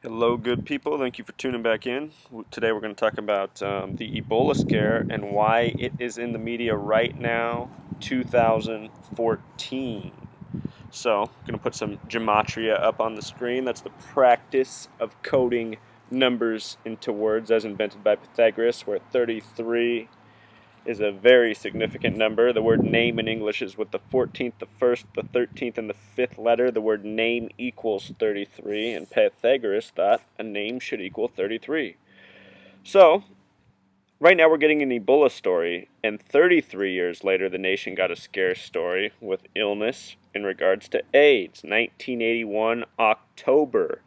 Hello, good people. Thank you for tuning back in. Today we're going to talk about the Ebola scare and why it is in the media right now, 2014. So, I'm going to put some gematria up on the screen. That's the practice of coding numbers into words as invented by Pythagoras, where 33 is a very significant number. The word name in English is with the 14th, the 1st, the 13th, and the 5th letter. The word name equals 33, and Pythagoras thought a name should equal 33. So, right now we're getting an Ebola story, and 33 years later the nation got a scare story with illness in regards to AIDS. 1981, October.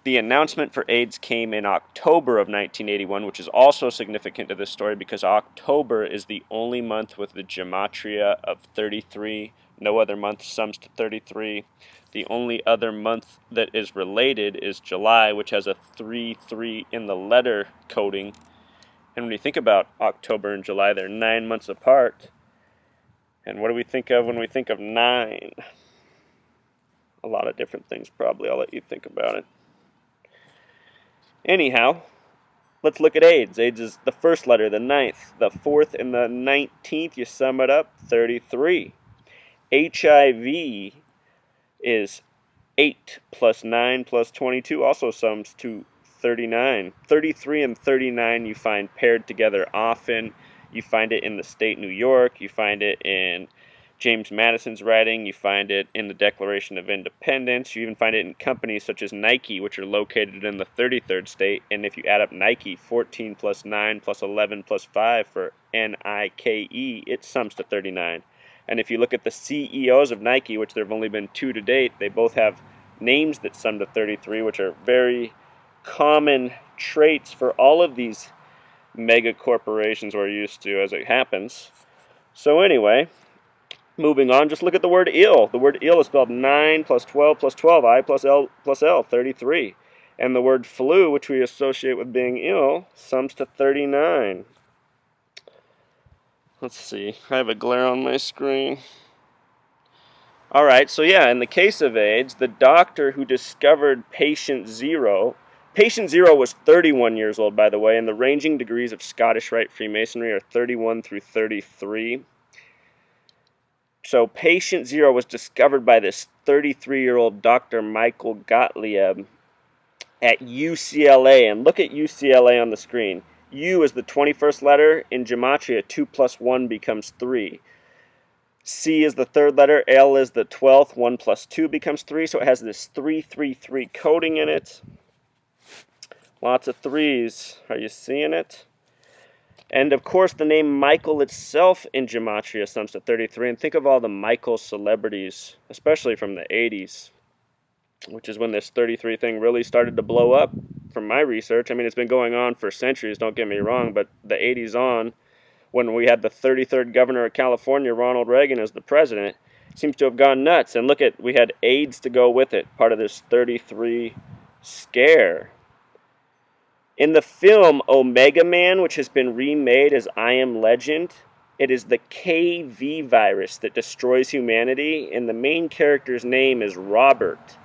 The announcement for AIDS came in October of 1981, which is also significant to this story because October is the only month with the gematria of 33. No other month sums to 33. The only other month that is related is July, which has a 3-3 in the letter coding. And when you think about October and July, they're 9 months apart. And what do we think of when we think of 9? A lot of different things, probably. I'll let you think about it. Anyhow, let's look at AIDS. AIDS is the first letter, the 9th, the 4th, and the 19th. You sum it up, 33. HIV is 8 plus 9 plus 22, also sums to 39. 33 and 39 you find paired together often. You find it in the state New York. You find it in James Madison's writing. You find it in the Declaration of Independence. You even find it in companies such as Nike, which are located in the 33rd state. And if you add up Nike, 14 plus 9 plus 11 plus 5 for Nike, it sums to 39. And if you look at the CEOs of Nike, which there have only been 2 to date, they both have names that sum to 33, which are very common traits for all of these mega corporations we're used to as it happens. So anyway, moving on, just look at the word ill. The word ill is spelled 9 plus 12 plus 12, I plus L plus L, 33. And the word flu, which we associate with being ill, sums to 39. Let's see, I have a glare on my screen. Alright, so yeah, in the case of AIDS, the doctor who discovered patient 0 was 31 years old, by the way, and the ranging degrees of Scottish Rite Freemasonry are 31 through 33. So patient 0 was discovered by this 33-year-old Dr. Michael Gottlieb at UCLA. And look at UCLA on the screen. U is the 21st letter. In gematria, 2 plus 1 becomes 3. C is the 3rd letter. L is the 12th. 1 plus 2 becomes 3. So it has this 333 coding in it. Lots of 3s. Are you seeing it? And of course, the name Michael itself in gematria sums to 33. And think of all the Michael celebrities, especially from the 80s, which is when this 33 thing really started to blow up from my research. I mean, it's been going on for centuries, don't get me wrong, but the 80s on, when we had the 33rd governor of California, Ronald Reagan, as the president, seems to have gone nuts. And look at, we had AIDS to go with it, part of this 33 scare. In the film Omega Man, which has been remade as I Am Legend, it is the KV virus that destroys humanity, and the main character's name is Robert.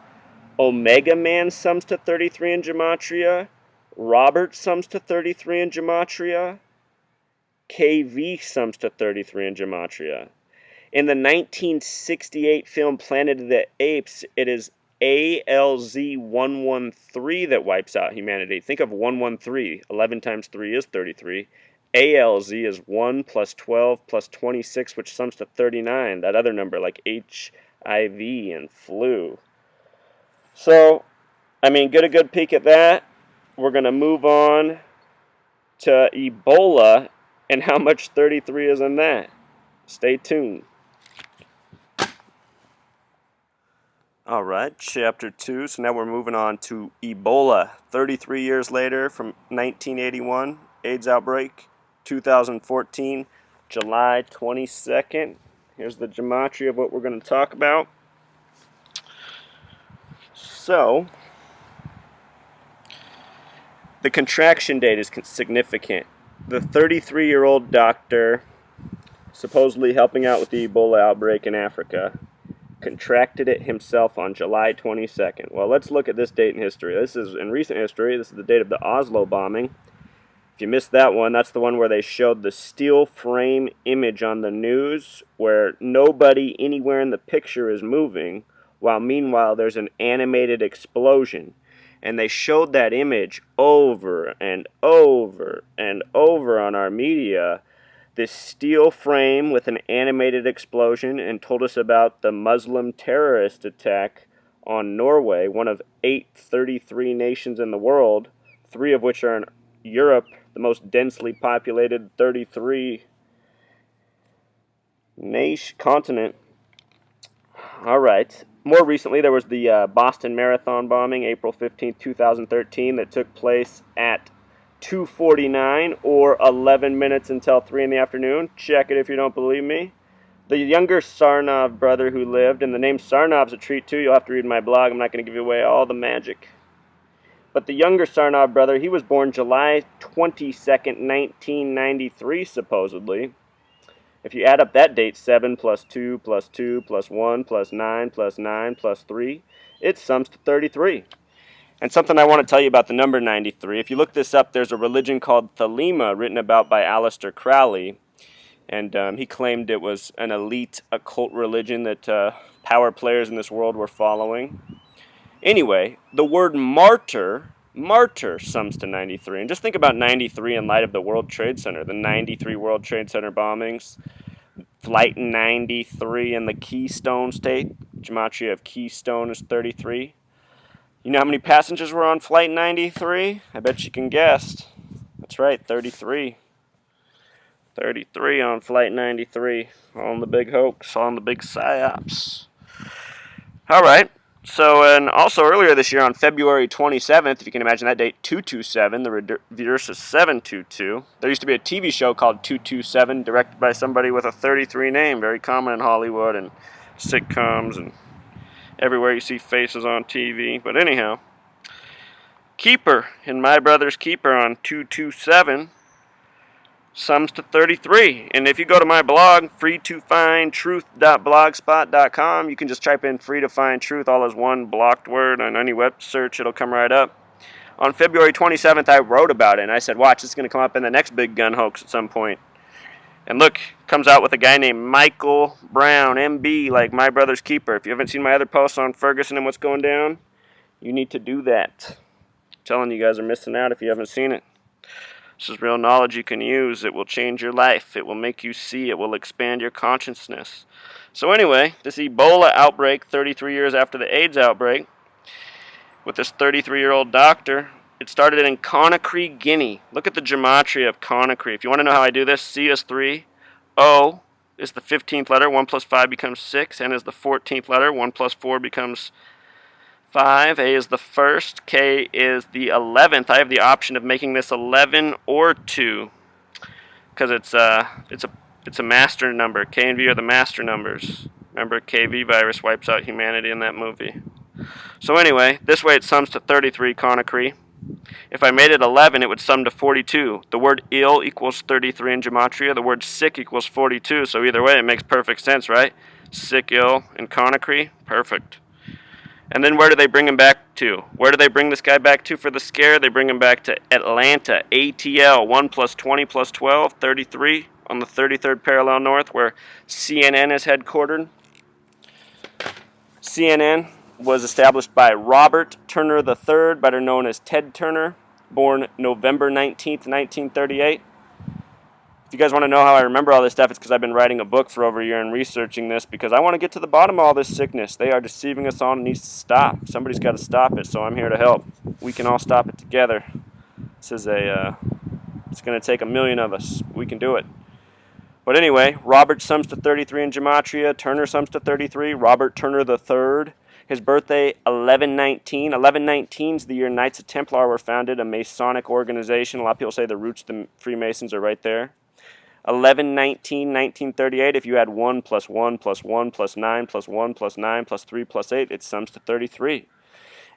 Omega Man sums to 33 in gematria. Robert sums to 33 in gematria. KV sums to 33 in gematria. In the 1968 film Planet of the Apes, it is ALZ-113 that wipes out humanity. Think of 113. 11 times 3 is 33. ALZ is 1 plus 12 plus 26, which sums to 39. That other number, like HIV and flu. So, I mean, get a good peek at that. We're going to move on to Ebola and how much 33 is in that. Stay tuned. Alright, chapter 2. So now we're moving on to Ebola. 33 years later from 1981, AIDS outbreak, 2014, July 22nd. Here's the gematria of what we're going to talk about. So, the contraction date is significant. The 33-year-old doctor, supposedly helping out with the Ebola outbreak in Africa, contracted it himself on July 22nd. Well, let's look at this date in history. This is in recent history. This is the date of the Oslo bombing. If you missed that one, that's the one where they showed the steel frame image on the news where nobody anywhere in the picture is moving, while meanwhile there's an animated explosion. And they showed that image over and over and over on our media, this steel frame with an animated explosion, and told us about the Muslim terrorist attack on Norway, one of 833 nations in the world, 3 of which are in Europe, the most densely populated 33 continent. All right. More recently, there was the Boston Marathon bombing, April 15, 2013, that took place at 2:49 or 11 minutes until 3 in the afternoon. Check it if you don't believe me. The younger Sarnov brother who lived, and the name Sarnov's a treat too. You'll have to read my blog. I'm not going to give you away all the magic. But the younger Sarnov brother, he was born July 22nd, 1993, supposedly. If you add up that date, 7 plus 2 plus 2 plus 1 plus 9 plus 9 plus 3, it sums to 33. And something I want to tell you about the number 93. If you look this up, there's a religion called Thelema written about by Aleister Crowley. And he claimed it was an elite occult religion that power players in this world were following. Anyway, the word martyr sums to 93. And just think about 93 in light of the World Trade Center, the 93 World Trade Center bombings, Flight 93 in the Keystone State. Gematria of Keystone is 33. You know how many passengers were on Flight 93? I bet you can guess. That's right, 33. 33 on Flight 93. On the big hoax, on the big psyops. All right. So, and also earlier this year on February 27th, if you can imagine that date, 227, the reverse is 722. There used to be a TV show called 227, directed by somebody with a 33 name, very common in Hollywood and sitcoms and everywhere you see faces on TV. But anyhow, Keeper, in My Brother's Keeper on 227, sums to 33. And if you go to my blog, freetofindtruth.blogspot.com, you can just type in free to find truth, all as one blocked word on any web search. It'll come right up. On February 27th, I wrote about it, and I said, watch, it's going to come up in the next big gun hoax at some point. And look, comes out with a guy named Michael Brown, MB, like My Brother's Keeper. If you haven't seen my other posts on Ferguson and what's going down, you need to do that. I'm telling you guys are missing out if you haven't seen it. This is real knowledge you can use. It will change your life. It will make you see. It will expand your consciousness. So anyway, this Ebola outbreak 33 years after the AIDS outbreak with this 33-year-old doctor, it started in Conakry, Guinea. Look at the gematria of Conakry. If you want to know how I do this, C is 3, O is the 15th letter, 1 plus 5 becomes 6, N is the 14th letter, 1 plus 4 becomes 5, A is the first, K is the 11th. I have the option of making this 11 or 2 because it's a master number. K and V are the master numbers. Remember, KV virus wipes out humanity in that movie. So anyway, this way it sums to 33, Conakry. If I made it 11, it would sum to 42. The word ill equals 33 in gematria. The word sick equals 42. So either way, it makes perfect sense, right? Sick, ill, and Conakry, perfect. And then where do they bring him back to? Where do they bring this guy back to for the scare? They bring him back to Atlanta, ATL, 1 plus 20 plus 12, 33, on the 33rd parallel north, where CNN is headquartered. CNN was established by Robert Turner III, better known as Ted Turner, born November 19th, 1938. If you guys want to know how I remember all this stuff, it's because I've been writing a book for over a year and researching this because I want to get to the bottom of all this sickness. They are deceiving us all and it needs to stop. Somebody's got to stop it, so I'm here to help. We can all stop it together. This is it's going to take 1 million of us. We can do it. But anyway, Robert sums to 33 in gematria. Turner sums to 33. Robert Turner III. His birthday, 1119. 1119 is the year Knights of Templar were founded, a Masonic organization. A lot of people say the roots of the Freemasons are right there. 1119, 1938, if you add 1 plus 1 plus 1 plus 9 plus 1 plus 9 plus 3 plus 8, it sums to 33.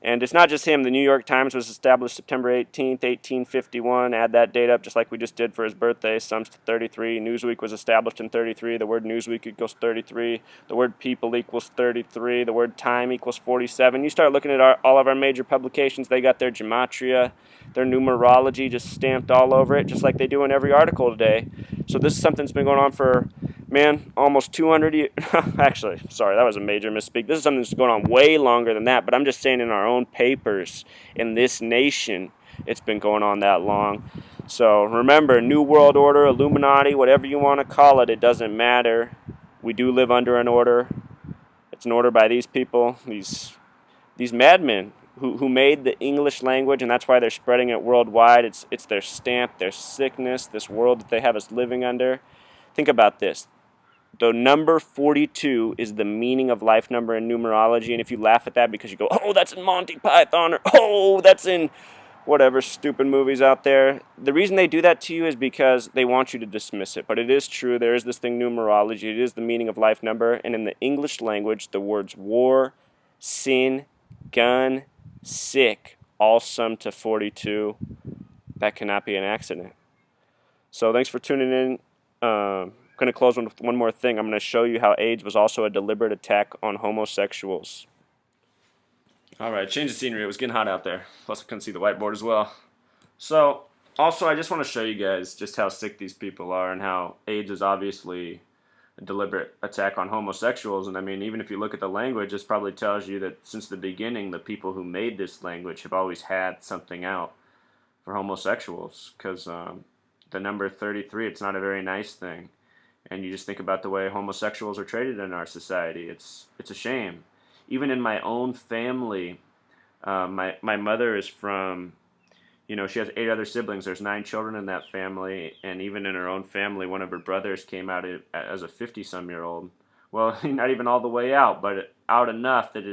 And it's not just him. The New York Times was established September 18th, 1851. Add that date up just like we just did for his birthday. Sums to 33. Newsweek was established in 33. The word Newsweek equals 33. The word People equals 33. The word Time equals 47. You start looking at all of our major publications. They got their gematria, their numerology just stamped all over it, just like they do in every article today. So this is something that's been going on for, man, almost 200 years. Actually, sorry, that was a major misspeak. This is something that's going on way longer than that, but I'm just saying in our own papers in this nation, it's been going on that long. So remember, New World Order, Illuminati, whatever you want to call it, it doesn't matter. We do live under an order. It's an order by these people, these madmen who made the English language, and that's why they're spreading it worldwide. It's their stamp, their sickness, this world that they have us living under. Think about this. The number 42 is the meaning of life number in numerology, and if you laugh at that because you go, oh, that's in Monty Python, or oh, that's in whatever stupid movies out there, the reason they do that to you is because they want you to dismiss it. But it is true. There is this thing, numerology. It is the meaning of life number, and in the English language, the words war, sin, gun, sick all sum to 42. That cannot be an accident. So thanks for tuning in. I'm going to close with one more thing. I'm going to show you how AIDS was also a deliberate attack on homosexuals. All right, change the scenery. It was getting hot out there. Plus, I couldn't see the whiteboard as well. So, also, I just want to show you guys just how sick these people are and how AIDS is obviously a deliberate attack on homosexuals. And I mean, even if you look at the language, this probably tells you that since the beginning, the people who made this language have always had something out for homosexuals. Because the number 33, it's not a very nice thing. And you just think about the way homosexuals are treated in our society. It's a shame. Even in my own family, my mother is from, she has 8 other siblings. There's 9 children in that family, and even in her own family, one of her brothers came out as a 50-some-year-old. Well, not even all the way out, but out enough that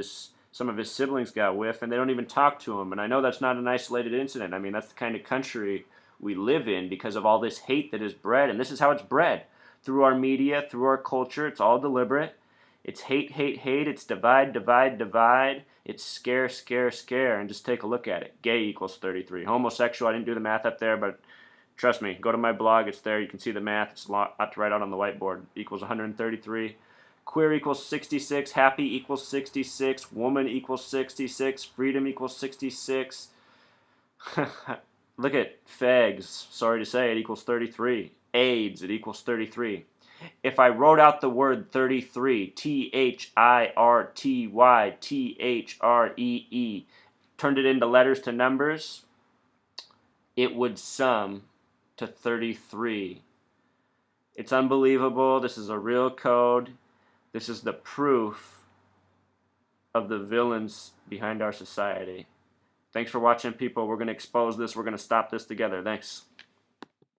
some of his siblings got whiff, and they don't even talk to him. And I know that's not an isolated incident. I mean, that's the kind of country we live in because of all this hate that is bred, and this is how it's bred. Through our media, through our culture, it's all deliberate. It's hate, hate, hate. It's divide, divide, divide. It's scare, scare, scare. And just take a look at it. Gay equals 33. Homosexual, I didn't do the math up there, but trust me, go to my blog. It's there. You can see the math. It's a lot to write out on the whiteboard. Equals 133. Queer equals 66. Happy equals 66. Woman equals 66. Freedom equals 66. Look at fags. Sorry to say, it equals 33. AIDS, it equals 33. If I wrote out the word 33, THIRTY, turned it into letters to numbers, it would sum to 33. It's unbelievable. This is a real code. This is the proof of the villains behind our society. Thanks for watching, people. We're going to expose this. We're going to stop this together. Thanks.